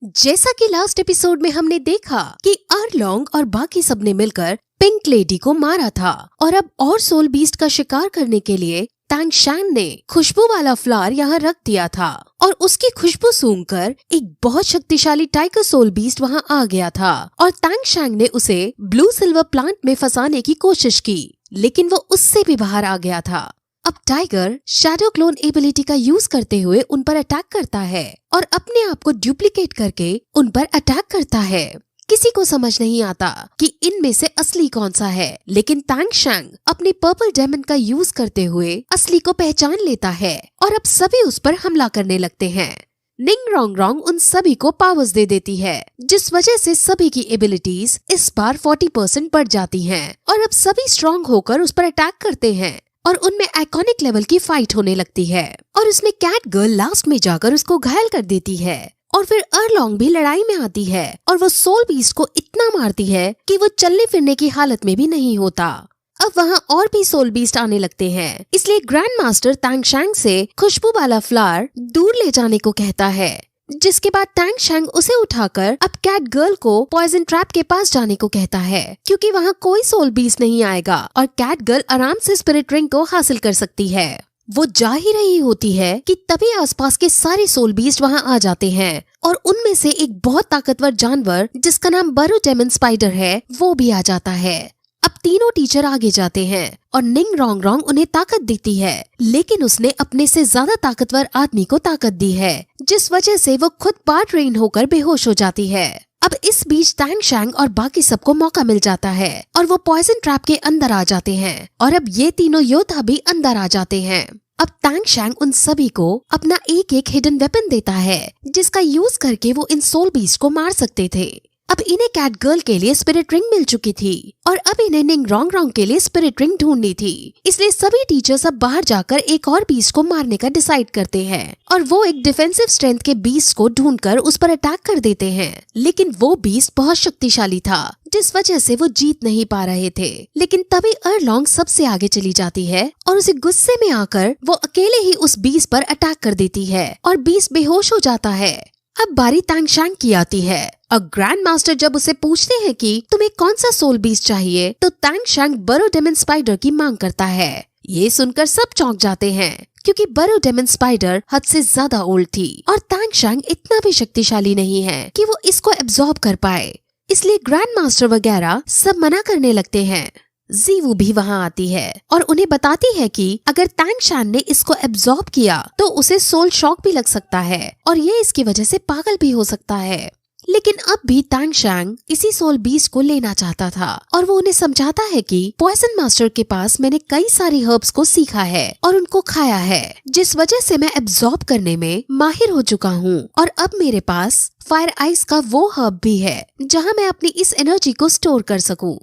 जैसा कि last episode में हमने देखा कि अर्लोंग और बाकी सबने मिलकर पिंक लेडी को मारा था और अब और सोल बीस्ट का शिकार करने के लिए तांग शैंग ने खुशबू वाला फ्लावर यहाँ रख दिया था और उसकी खुशबू सूंघकर एक बहुत शक्तिशाली टाइगर सोल बीस्ट वहाँ आ गया था और तांग शैंग ने उसे ब्लू सिल्वर प्लांट में फंसाने की कोशिश की, लेकिन वो उससे भी बाहर आ गया था। अब टाइगर शैडो क्लोन एबिलिटी का यूज करते हुए उन पर अटैक करता है और अपने आप को डुप्लीकेट करके उन पर अटैक करता है। किसी को समझ नहीं आता कि इनमें से असली कौन सा है, लेकिन तांग शैंग अपने पर्पल डेमन का यूज करते हुए असली को पहचान लेता है और अब सभी उस पर हमला करने लगते हैं। निंग रोंग रोंग उन सभी को पावर्स दे देती है, जिस वजह से सभी की एबिलिटीज इस बार 40% बढ़ जाती हैं और अब सभी स्ट्रॉन्ग होकर उस पर अटैक करते हैं और उनमें आइकॉनिक लेवल की फाइट होने लगती है और उसमें कैट गर्ल लास्ट में जाकर उसको घायल कर देती है और फिर अर्लोंग भी लड़ाई में आती है और वो सोल बीस्ट को इतना मारती है कि वो चलने फिरने की हालत में भी नहीं होता। अब वहाँ और भी सोल बीस्ट आने लगते हैं, इसलिए ग्रैंड मास्टर तांग शैंग से खुशबू वाला फ्लावर दूर ले जाने को कहता है, जिसके बाद तांग शैंग उसे उठाकर अब कैट गर्ल को पॉइजन ट्रैप के पास जाने को कहता है, क्योंकि वहाँ कोई सोल बीस्ट नहीं आएगा और कैट गर्ल आराम से स्पिरिट रिंग को हासिल कर सकती है। वो जा ही रही होती है कि तभी आसपास के सारे सोल बीस्ट वहाँ आ जाते हैं और उनमें से एक बहुत ताकतवर जानवर जिसका नाम बरो डेमन स्पाइडर है वो भी आ जाता है। अब तीनों टीचर आगे जाते हैं और निंग रोंग रोंग उन्हें ताकत देती है, लेकिन उसने अपने से ज्यादा ताकतवर आदमी को ताकत दी है, जिस वजह से वो खुद पार्ट ट्रेन होकर बेहोश हो जाती है। अब इस बीच तांग शैंग और बाकी सबको मौका मिल जाता है और वो पॉइजन ट्रैप के अंदर आ जाते हैं और अब ये तीनों योद्धा भी अंदर आ जाते हैं। अब तांग शैंग उन सभी को अपना एक एक हिडन वेपन देता है, जिसका यूज करके वो इन सोल बीस्ट को मार सकते थे। अब इन्हें कैट गर्ल के लिए स्पिरिट रिंग मिल चुकी थी और अब इन्हें निंग रोंग रोंग के लिए स्पिरिट रिंग ढूंढनी थी, इसलिए सभी टीचर्स अब बाहर जाकर एक और बीस्ट को मारने का डिसाइड करते हैं और वो एक डिफेंसिव स्ट्रेंथ के बीस्ट को ढूंढकर उस पर अटैक कर देते हैं, लेकिन वो बीस्ट बहुत शक्तिशाली था जिस वजह से वो जीत नहीं पा रहे थे। लेकिन तभी अर्लोंग सबसे आगे चली जाती है और उसे गुस्से में आकर वो अकेले ही उस बीस्ट पर अटैक कर देती है और बीस्ट बेहोश हो जाता है। अब बारी तांग शैंग की आती है और ग्रैंड मास्टर जब उसे पूछते हैं कि तुम्हें कौन सा सोल बीस्ट चाहिए, तो तांग शैंग बरो डेमन स्पाइडर की मांग करता है। ये सुनकर सब चौंक जाते हैं, क्योंकि बरो डेमन स्पाइडर हद से ज्यादा ओल्ड थी और तांग शैंग इतना भी शक्तिशाली नहीं है कि वो इसको एब्जॉर्ब कर पाए, इसलिए ग्रैंड मास्टर वगैरह सब मना करने लगते हैं। जीवू भी वहाँ आती है और उन्हें बताती है कि अगर तांग शैंग ने इसको एब्जॉर्ब किया तो उसे सोल शॉक भी लग सकता है और ये इसकी वजह से पागल भी हो सकता है। लेकिन अब भी तांग शैंग इसी सोल बीस्ट को लेना चाहता था और वो उन्हें समझाता है कि पॉइजन मास्टर के पास मैंने कई सारी हर्ब्स को सीखा है और उनको खाया है, जिस वजह से मैं एब्जॉर्ब करने में माहिर हो चुका हूँ और अब मेरे पास फायर आइस का वो हर्ब भी है जहाँ मैं अपनी इस एनर्जी को स्टोर कर सकूँ।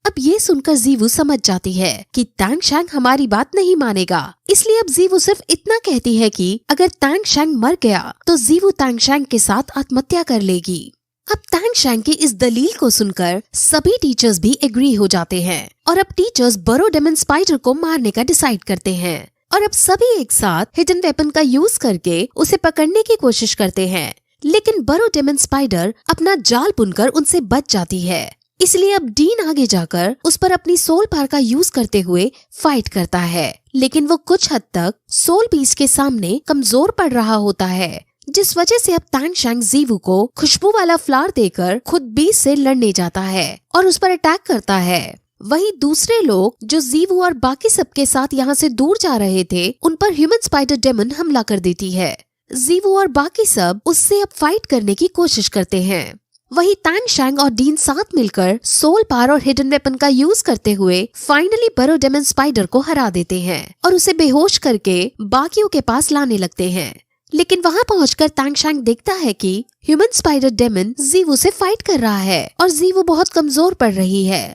अब ये सुनकर जीवू समझ जाती है कि तांग शैंग हमारी बात नहीं मानेगा, इसलिए अब जीवू सिर्फ इतना कहती है कि अगर तांग शैंग मर गया तो जीवू तांग शैंग के साथ आत्महत्या कर लेगी। अब तांग शैंग की इस दलील को सुनकर सभी टीचर्स भी एग्री हो जाते हैं और अब टीचर्स बरो डेमन स्पाइडर को मारने का डिसाइड करते हैं और अब सभी एक साथ हिडन वेपन का यूज करके उसे पकड़ने की कोशिश करते हैं, लेकिन बरो डेमन स्पाइडर अपना जाल बुनकर उनसे बच जाती है। इसलिए अब डीन आगे जाकर उस पर अपनी सोल पावर का यूज करते हुए फाइट करता है, लेकिन वो कुछ हद तक सोल बीस्ट के सामने कमजोर पड़ रहा होता है, जिस वजह से अब तांग शैंग जीवू को खुशबू वाला फ्लावर देकर खुद बीस्ट से लड़ने जाता है और उस पर अटैक करता है। वहीं दूसरे लोग जो जीवू और बाकी सबके साथ यहाँ से दूर जा रहे थे, उन पर ह्यूमन स्पाइडर डेमन हमला कर देती है। जीवू और बाकी सब उससे अब फाइट करने की कोशिश करते हैं। वही तांग शैंग और डीन साथ मिलकर सोल पावर और हिडन वेपन का यूज करते हुए फाइनली बरो डेमन स्पाइडर को हरा देते हैं और उसे बेहोश करके बाकियों के पास लाने लगते हैं। लेकिन वहां पहुंचकर तांग शैंग देखता है कि ह्यूमन स्पाइडर डेमन जीवू से फाइट कर रहा है और जीवू बहुत कमजोर पड़ रही है।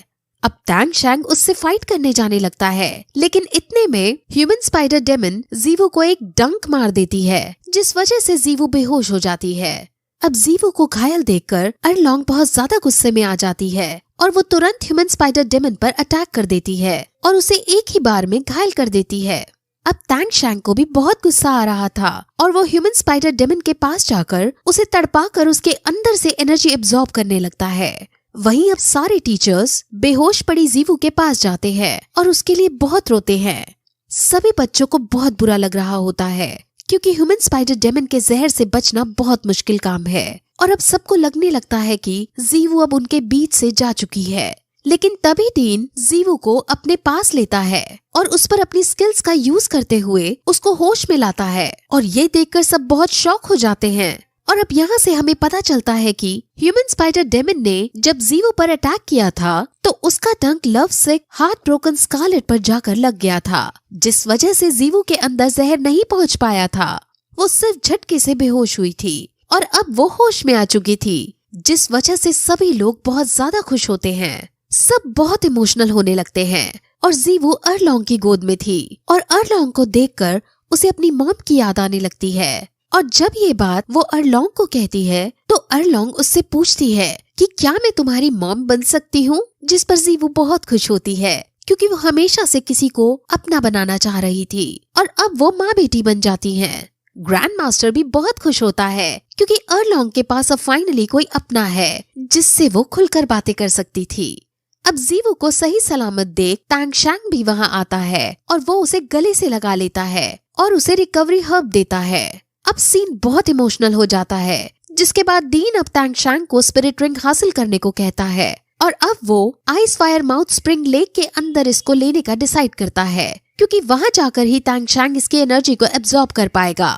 अब तांग शैंग उससे फाइट करने जाने लगता है, लेकिन इतने में ह्यूमन स्पाइडर डेमन जीवू को एक डंक मार देती है, जिस वजह से जीवू बेहोश हो जाती है। अब जीवू को घायल देखकर अर्लोंग बहुत ज्यादा गुस्से में आ जाती है और वो तुरंत ह्यूमन स्पाइडर डेमन पर अटैक कर देती है और उसे एक ही बार में घायल कर देती है। अब टैंग शैंग को भी बहुत गुस्सा आ रहा था और वो ह्यूमन स्पाइडर डेमन के पास जाकर उसे तड़पाकर उसके अंदर से एनर्जी एब्जॉर्ब करने लगता है। वहीं अब सारे टीचर्स बेहोश पड़ी जीवू के पास जाते हैं और उसके लिए बहुत रोते हैं। सभी बच्चों को बहुत बुरा लग रहा होता है क्योंकि ह्यूमन स्पाइडर डेमन के जहर से बचना बहुत मुश्किल काम है और अब सबको लगने लगता है कि जीवू अब उनके बीच से जा चुकी है। लेकिन तभी डीन जीवू को अपने पास लेता है और उस पर अपनी स्किल्स का यूज करते हुए उसको होश में लाता है और ये देखकर सब बहुत शॉक हो जाते हैं। और अब यहाँ से हमें पता चलता है कि ह्यूमन स्पाइडर डेमन ने जब जीवू पर अटैक किया था तो उसका डंक लव सिक हार्ट ब्रोकन स्कारलेट पर जाकर लग गया था, जिस वजह से जीवू के अंदर जहर नहीं पहुँच पाया था। वो सिर्फ झटके से बेहोश हुई थी और अब वो होश में आ चुकी थी, जिस वजह से सभी लोग बहुत ज्यादा खुश होते हैं। सब बहुत इमोशनल होने लगते हैं और जीवू अर्लोंग की गोद में थी और अर्लोंग को देखकर उसे अपनी मॉम की याद आने लगती है। और जब ये बात वो अर्लोंग को कहती है तो अर्लोंग उससे पूछती है कि क्या मैं तुम्हारी मॉम बन सकती हूँ, जिस पर जीवू बहुत खुश होती है क्योंकि वो हमेशा से किसी को अपना बनाना चाह रही थी और अब वो माँ बेटी बन जाती हैं। ग्रैंड मास्टर भी बहुत खुश होता है क्योंकि अर्लोंग के पास अब फाइनली कोई अपना है जिससे वो खुलकर बातें कर सकती थी। अब जीवू को सही सलामत देख टैंग शैंग भी वहाँ आता है और वो उसे गले से लगा लेता है और उसे रिकवरी हर्ब देता है। अब सीन बहुत इमोशनल हो जाता है, जिसके बाद डीन अब टैंग शैंग को स्पिरिट रिंग हासिल करने को कहता है और अब वो ice fire mouth spring lake के अंदर इसको लेने का डिसाइड करता है क्योंकि वहाँ जाकर ही टैंग शैंग इसकी एनर्जी को एब्जॉर्ब कर पाएगा।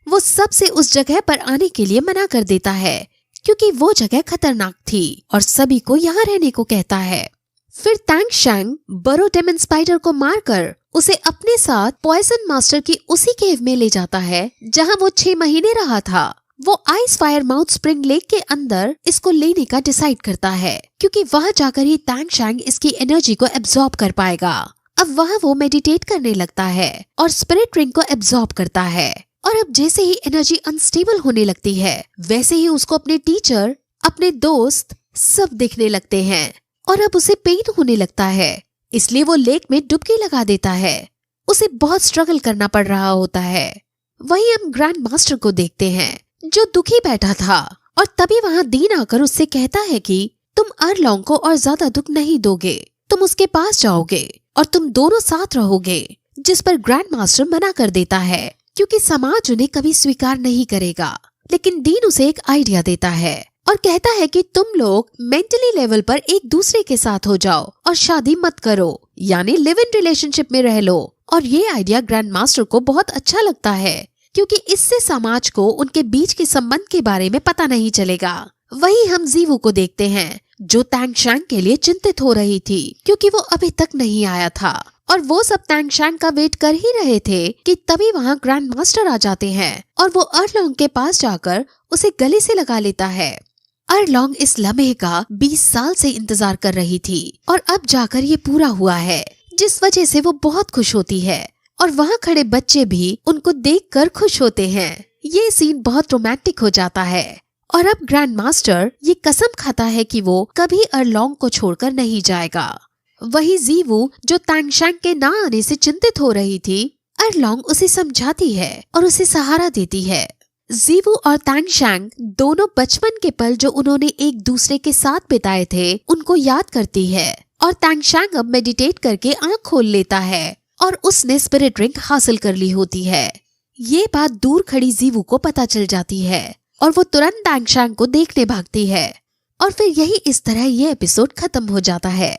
वो सबसे उस जगह पर आने के लिए मना कर देता है क्योंकि वो जगह खतरनाक थी और सभी को यहाँ रहने को कहता है। फिर टैंग शैंग बरो डेमन स्पाइडर को मारकर उसे अपने साथ पॉइजन मास्टर की उसी केव में ले जाता है जहाँ वो 6 महीने रहा था। वो ice fire mouth spring lake के अंदर इसको लेने का डिसाइड करता है क्योंकि वहाँ जाकर ही टैंग शैंग इसकी एनर्जी को एब्जॉर्ब कर पाएगा। अब वहाँ वो मेडिटेट करने लगता है और स्पिरिट रिंग को एब्जॉर्ब करता है और अब जैसे ही एनर्जी अनस्टेबल होने लगती है वैसे ही उसको अपने टीचर, अपने दोस्त सब दिखने लगते हैं और अब उसे पेन होने लगता है, इसलिए वो लेक में डुबकी लगा देता है। उसे बहुत स्ट्रगल करना पड़ रहा होता है। वहीं हम ग्रैंड मास्टर को देखते हैं जो दुखी बैठा था और तभी वहाँ डीन आकर उससे कहता है कि तुम अर्लोंग को और ज्यादा दुख नहीं दोगे, तुम उसके पास जाओगे और तुम दोनों साथ रहोगे, जिस पर ग्रैंड मास्टर मना कर देता है क्योंकि समाज उन्हें कभी स्वीकार नहीं करेगा। लेकिन डीन उसे एक आइडिया देता है और कहता है कि तुम लोग मेंटली लेवल पर एक दूसरे के साथ हो जाओ और शादी मत करो, यानी लिव इन रिलेशनशिप में रह लो। और ये आइडिया ग्रैंड मास्टर को बहुत अच्छा लगता है क्योंकि इससे समाज को उनके बीच के संबंध के बारे में पता नहीं चलेगा। वहीं हम जीवू को देखते हैं जो टैंग शैंग के लिए चिंतित हो रही थी क्योंकि वो अभी तक नहीं आया था और वो सब टैंग शैंग का वेट कर ही रहे थे कि तभी वहाँ ग्रैंड मास्टर आ जाते हैं और वो अर्लोंग के पास जाकर उसे गले से लगा लेता है। अर्लोंग इस लम्हे का 20 साल से इंतजार कर रही थी और अब जाकर ये पूरा हुआ है, जिस वजह से वो बहुत खुश होती है और वहाँ खड़े बच्चे भी उनको देखकर खुश होते हैं। ये सीन बहुत रोमांटिक हो जाता है और अब ग्रैंड मास्टर ये कसम खाता है कि वो कभी अर्लोंग को छोड़कर नहीं जाएगा। वही जीवू जो टैंग शैंग के ना आने से चिंतित हो रही थी, अर्लोंग उसे समझाती है और उसे सहारा देती है। जीवू और टैंग शैंग दोनों बचपन के पल जो उन्होंने एक दूसरे के साथ बिताए थे उनको याद करती है और टैंग शैंग अब मेडिटेट करके आँख खोल लेता है और उसने स्पिरिट रिंग हासिल कर ली होती है। ये बात दूर खड़ी जीवू को पता चल जाती है और वो तुरंत टैंग शैंग को देखने भागती है और फिर यही इस तरह ये एपिसोड खत्म हो जाता है।